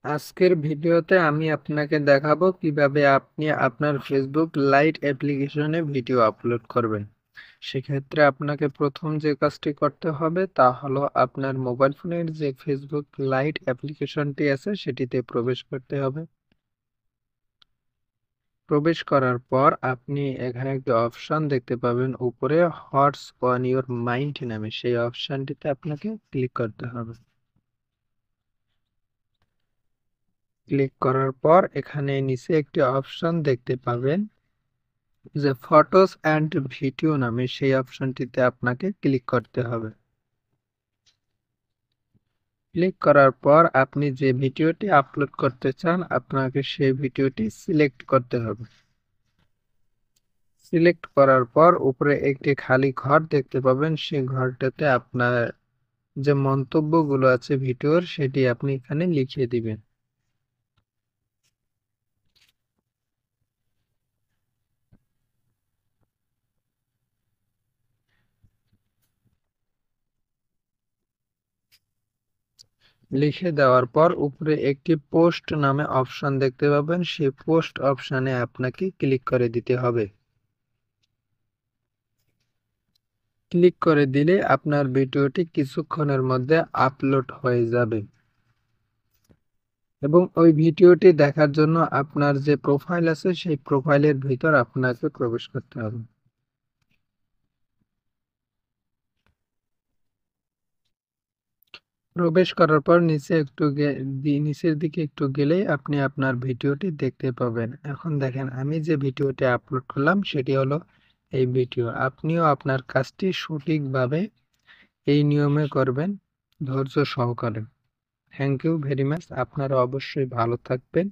আজকের ভিডিওতে আমি আপনাকে দেখাবো কিভাবে আপনি আপনার ফেসবুক লাইট অ্যাপ্লিকেশনে ভিডিও আপলোড করবেন। সেক্ষেত্রে আপনাকে প্রথম যে কাজটি করতে হবে তা হলো আপনার মোবাইল ফোনের যে ফেসবুক লাইট অ্যাপ্লিকেশনটি আছে সেটিতে প্রবেশ করতে হবে। প্রবেশ করার পর আপনি এখানে একটি অপশন দেখতে পাবেন উপরে, হোয়াটস অন ইউর মাইন্ড নামে, সেই অপশনটিতে আপনাকে ক্লিক করতে হবে। ক্লিক করার পর এখানে নিচে একটি অপশন দেখতে পাবেন যে ফটোস অ্যান্ড ভিডিও নামে, সেই অপশনটিতে আপনাকে ক্লিক করতে হবে। ক্লিক করার পর আপনি যে ভিডিওটি আপলোড করতে চান আপনাকে সেই ভিডিওটি সিলেক্ট করতে হবে। সিলেক্ট করার পর উপরে একটি খালি ঘর দেখতে পাবেন, সেই ঘরটাতে আপনার যে মন্তব্যগুলো আছে ভিডিওর সেটি আপনি এখানে লিখিয়ে দিবেন। লিখে দেওয়ার পর উপরে একটি পোস্ট নামে অপশন দেখতে পাবেন, সেই পোস্ট অপশনে আপনাকে ক্লিক করে দিতে হবে। ক্লিক করে দিলে আপনার ভিডিওটি কিছুক্ষণের মধ্যে আপলোড হয়ে যাবে এবং ওই ভিডিওটি দেখার জন্য আপনার যে প্রোফাইল আছে সেই প্রোফাইলের ভিতর আপনাকে প্রবেশ করতে হবে। প্রবেশ করার পর নিচের দিকে একটু গেলেই আপনি আপনার ভিডিওটি দেখতে পাবেন। এখন দেখেন আমি যে ভিডিওটি আপলোড করলাম সেটি হলো এই ভিডিও। আপনিও আপনার কাজটি সঠিকভাবে এই নিয়মে করবেন, ধৈর্য সহকারে। Thank you very much. আপনারা অবশ্যই ভালো থাকবেন।